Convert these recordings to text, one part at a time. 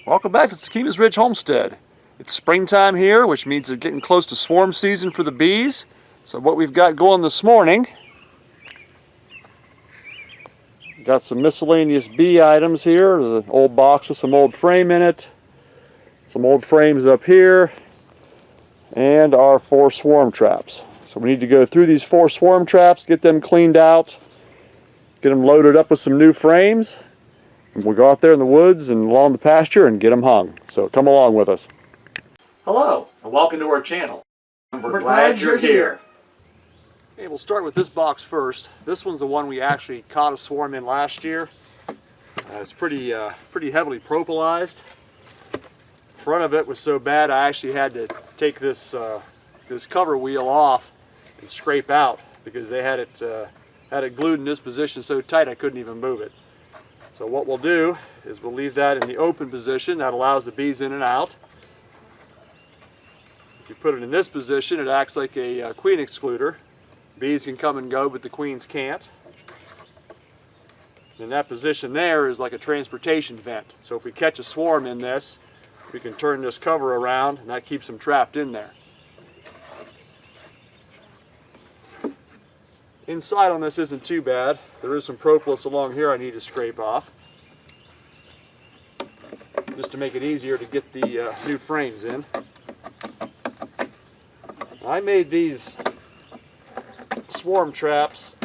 Welcome back to Sakima's Ridge Homestead. It's springtime here, which means they're getting close to swarm season for the bees. So what we've got going this morning, got some miscellaneous bee items here. There's an old box with some old frame in it, some old frames up here, and our 4 swarm traps. So we need to go through these 4 swarm traps, get them cleaned out, get them loaded up with some new frames. We'll go out there in the woods and along the pasture and get them hung. So come along with us. Hello, and welcome to our channel. We're glad you're here. Okay, we'll start with this box first. This one's the one we actually caught a swarm in last year. It's pretty heavily propolized. Front of it was so bad I actually had to take this this cover wheel off and scrape out because they had it glued in this position so tight I couldn't even move it. So what we'll do is we'll leave that in the open position. That allows the bees in and out. If you put it in this position, it acts like a queen excluder. Bees can come and go, but the queens can't. And that position there is like a transportation vent. So if we catch a swarm in this, we can turn this cover around and that keeps them trapped in there. Inside on this isn't too bad. There is some propolis along here I need to scrape off, just to make it easier to get the new frames in. I made these swarm traps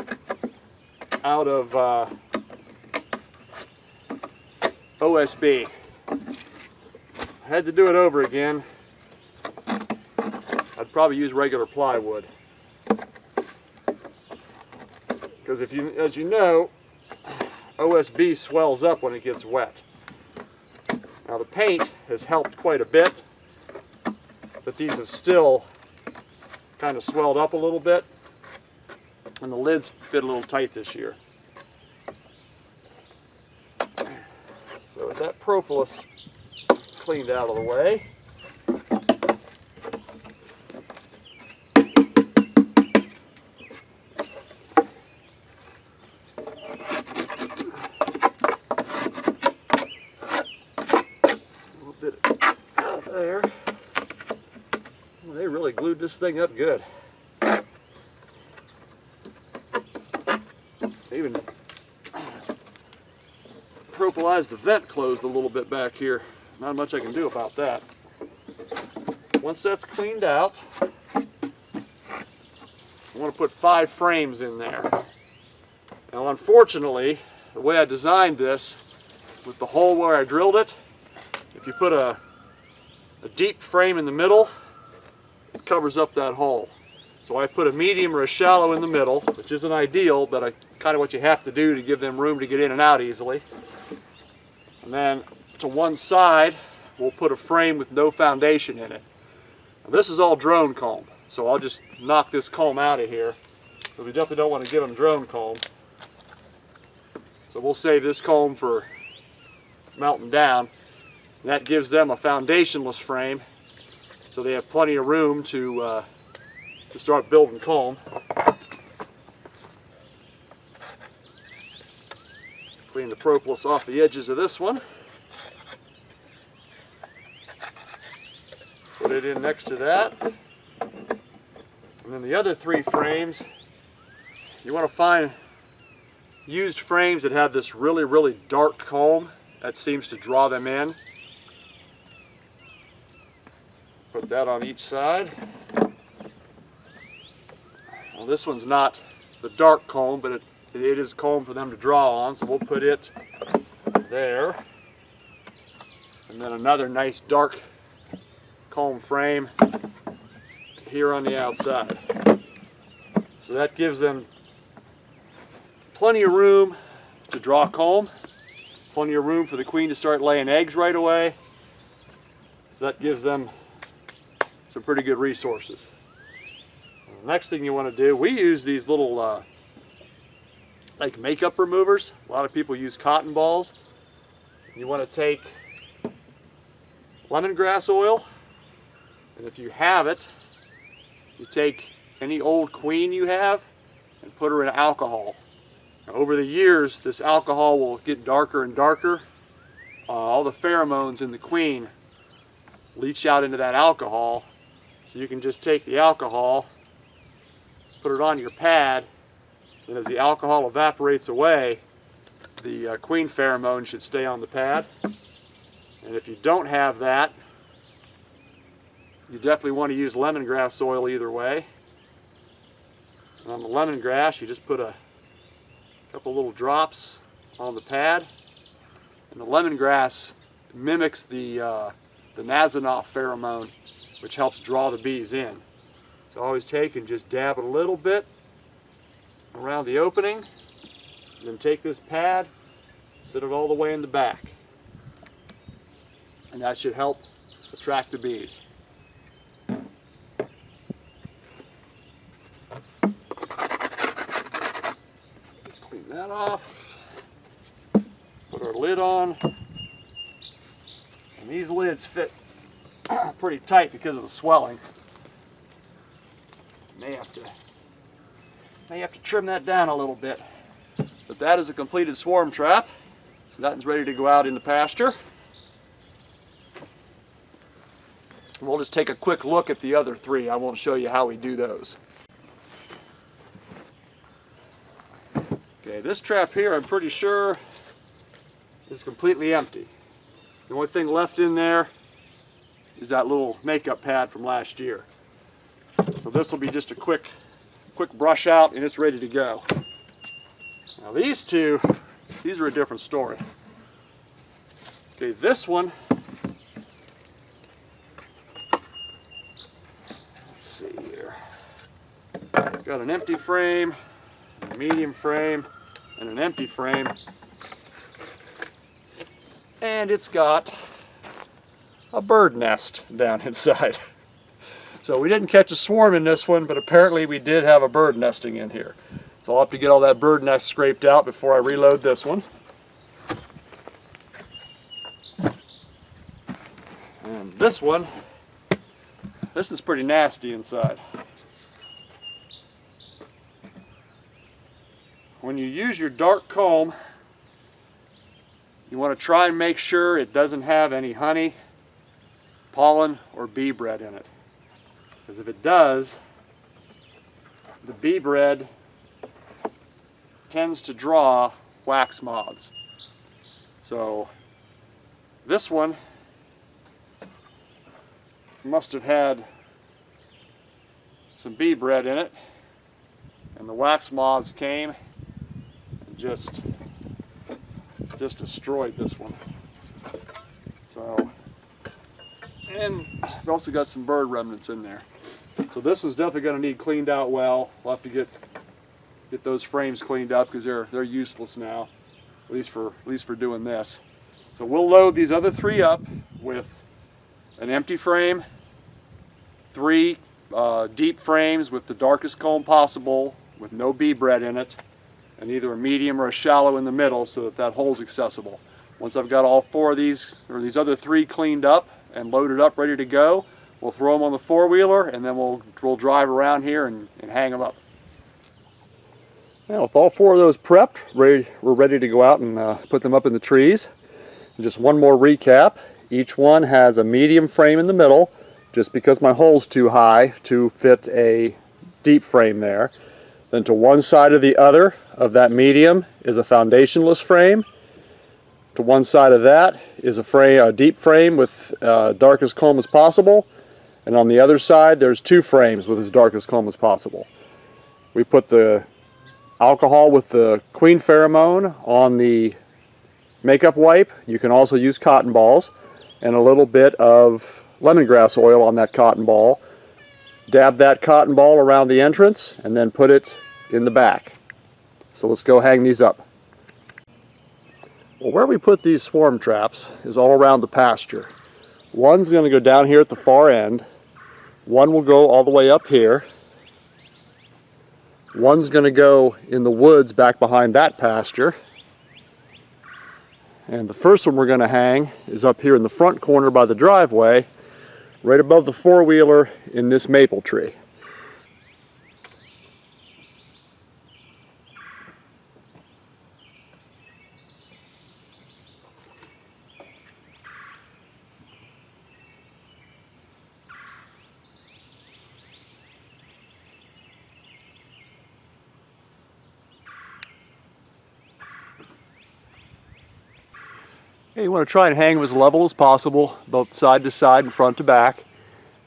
out of OSB. I had to do it over again. I'd probably use regular plywood. Because as you know, OSB swells up when it gets wet. Now the paint has helped quite a bit, but these have still kind of swelled up a little bit, and the lids fit a little tight this year. So with that propolis cleaned out of the way, they really glued this thing up good. They even propolized the vent closed a little bit back here. Not much I can do about that. Once that's cleaned out, I want to put 5 frames in there. Now unfortunately, the way I designed this, with the hole where I drilled it, if you put a deep frame in the middle, it covers up that hole. So I put a medium or a shallow in the middle, which isn't ideal, but kind of what you have to do to give them room to get in and out easily. And then to one side, we'll put a frame with no foundation in it. Now, this is all drone comb, so I'll just knock this comb out of here. But we definitely don't want to give them drone comb. So we'll save this comb for melting down. And that gives them a foundationless frame, so they have plenty of room to start building comb. Clean the propolis off the edges of this one. Put it in next to that. And then the other 3 frames, you want to find used frames that have this really, really dark comb that seems to draw them in. Put that on each side. Well, this one's not the dark comb, but it is comb for them to draw on, so we'll put it there. And then another nice dark comb frame here on the outside. So that gives them plenty of room to draw comb, plenty of room for the queen to start laying eggs right away. So that gives them some pretty good resources. The next thing you want to do, we use these little like makeup removers. A lot of people use cotton balls. You want to take lemongrass oil, and if you have it, you take any old queen you have and put her in alcohol. Now, over the years, this alcohol will get darker and darker, all the pheromones in the queen leach out into that alcohol. So you can just take the alcohol, put it on your pad, and as the alcohol evaporates away, the queen pheromone should stay on the pad. And if you don't have that, you definitely want to use lemongrass oil either way. And on the lemongrass, you just put a couple little drops on the pad. And the lemongrass mimics the Nasonoff pheromone, which helps draw the bees in. So always take and just dab it a little bit around the opening, and then take this pad, sit it all the way in the back. And that should help attract the bees. Clean that off, put our lid on, and these lids fit pretty tight because of the swelling. May have to trim that down a little bit. But that is a completed swarm trap. So that one's ready to go out in the pasture. And we'll just take a quick look at the other three. I won't show you how we do those. Okay, this trap here I'm pretty sure is completely empty. The only thing left in there is that little makeup pad from last year. So this will be just a quick brush out and it's ready to go. Now these two, these are a different story. Okay, this one, let's see here. It's got an empty frame, a medium frame, and an empty frame. And it's got a bird nest down inside. So we didn't catch a swarm in this one, but apparently we did have a bird nesting in here. So I'll have to get all that bird nest scraped out before I reload this one. And this one, this is pretty nasty inside. When you use your dark comb, you want to try and make sure it doesn't have any honey, pollen, or bee bread in it. Because if it does, the bee bread tends to draw wax moths. So this one must have had some bee bread in it, and the wax moths came and just destroyed this one. So, and we've also got some bird remnants in there. So this one's definitely going to need cleaned out well. We'll have to get those frames cleaned up because they're useless now, at least for doing this. So we'll load these other three up with an empty frame, 3 deep frames with the darkest comb possible with no bee bread in it, and either a medium or a shallow in the middle so that hole's accessible. Once I've got all 4 of these, or these other 3 cleaned up and loaded up, ready to go, we'll throw them on the 4-wheeler and then we'll drive around here and hang them up. Now with all 4 of those prepped, we're ready to go out and put them up in the trees. And just one more recap. Each one has a medium frame in the middle, just because my hole's too high to fit a deep frame there. Then to one side or the other of that medium is a foundationless frame. To one side of that is a deep frame with darkest comb as possible. And on the other side there's 2 frames with as dark as comb as possible. We put the alcohol with the queen pheromone on the makeup wipe. You can also use cotton balls, and a little bit of lemongrass oil on that cotton ball. Dab that cotton ball around the entrance and then put it in the back. So let's go hang these up. Well, where we put these swarm traps is all around the pasture. One's going to go down here at the far end. One will go all the way up here. One's going to go in the woods back behind that pasture. And the first one we're going to hang is up here in the front corner by the driveway, right above the 4-wheeler in this maple tree. You want to try and hang them as level as possible, both side to side and front to back.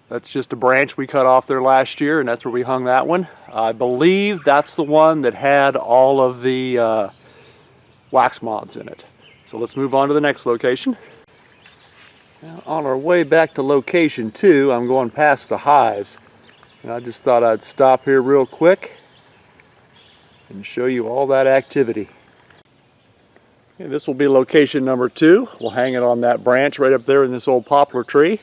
That's just a branch we cut off there last year, and that's where we hung that one. I believe that's the one that had all of the wax moths in it. So let's move on to the next location. Now, on our way back to location 2, I'm going past the hives. And I just thought I'd stop here real quick and show you all that activity. Okay, this will be location number 2. We'll hang it on that branch right up there in this old poplar tree.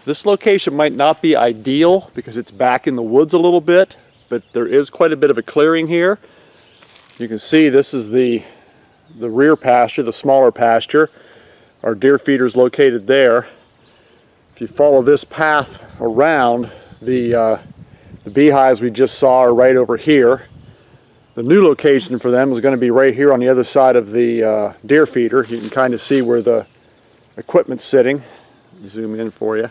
This location might not be ideal because it's back in the woods a little bit, but there is quite a bit of a clearing here. You can see this is the rear pasture, the smaller pasture. Our deer feeder is located there. If you follow this path around, the beehives we just saw are right over here. The new location for them is going to be right here on the other side of the deer feeder. You can kind of see where the equipment's sitting. Zoom in for you.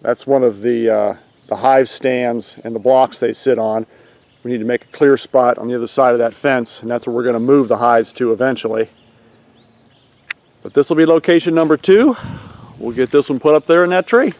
That's one of the hive stands and the blocks they sit on. We need to make a clear spot on the other side of that fence, and that's where we're going to move the hives to eventually. But this will be location number 2. We'll get this one put up there in that tree.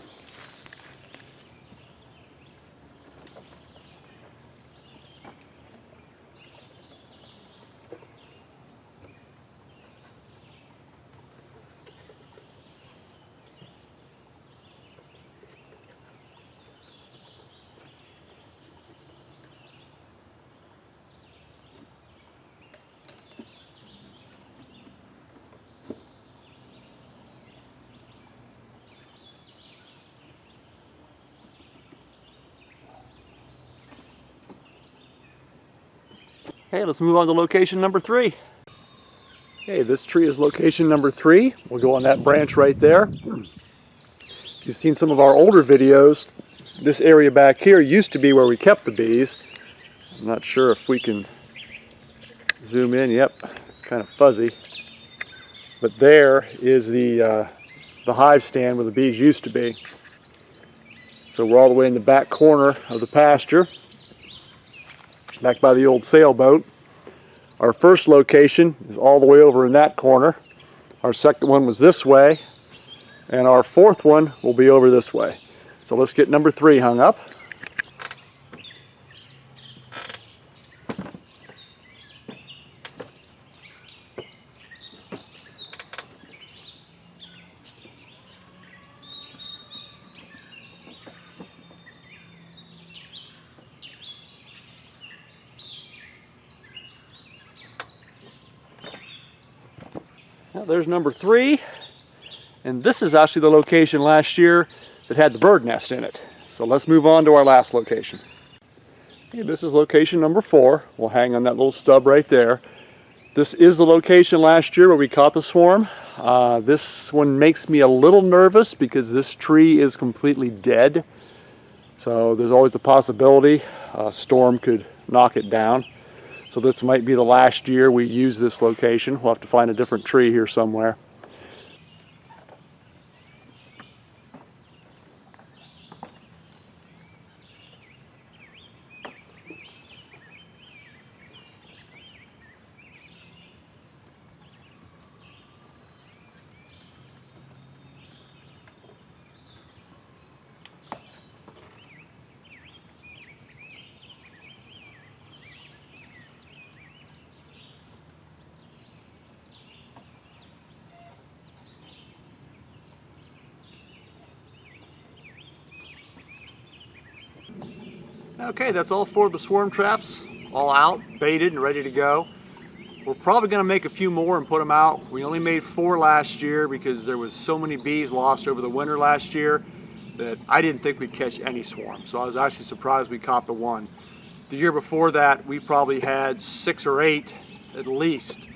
Okay, let's move on to location number 3. Okay, this tree is location number 3. We'll go on that branch right there. If you've seen some of our older videos, this area back here used to be where we kept the bees. I'm not sure if we can zoom in. Yep, it's kind of fuzzy. But there is the hive stand where the bees used to be. So we're all the way in the back corner of the pasture, back by the old sailboat. Our first location is all the way over in that corner. Our second one was this way, and our fourth one will be over this way. So let's get number 3 hung up. Now, there's number 3, and this is actually the location last year that had the bird nest in it. So let's move on to our last location. Okay, this is location number 4. We'll hang on that little stub right there. This is the location last year where we caught the swarm. This one makes me a little nervous because this tree is completely dead. So there's always the possibility a storm could knock it down. So this might be the last year we use this location. We'll have to find a different tree here somewhere. Okay, that's all 4 of the swarm traps, all out, baited and ready to go. We're probably going to make a few more and put them out. We only made 4 last year because there was so many bees lost over the winter last year that I didn't think we'd catch any swarm. So I was actually surprised we caught the 1. The year before that, we probably had 6 or 8 at least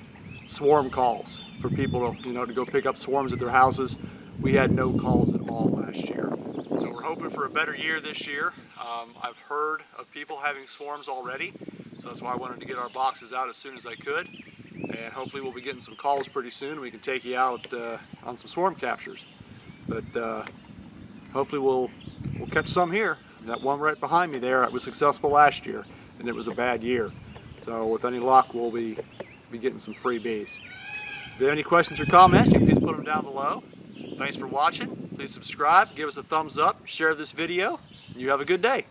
swarm calls for people to, to go pick up swarms at their houses. We had no calls at all last year. So we're hoping for a better year this year. I've heard of people having swarms already, so that's why I wanted to get our boxes out as soon as I could. And hopefully we'll be getting some calls pretty soon and we can take you out on some swarm captures. But hopefully we'll catch some here. That one right behind me there, it was successful last year and it was a bad year. So with any luck, we'll be getting some freebies. If you have any questions or comments, you can please put them down below. Thanks for watching. Please subscribe, give us a thumbs up, share this video. You have a good day.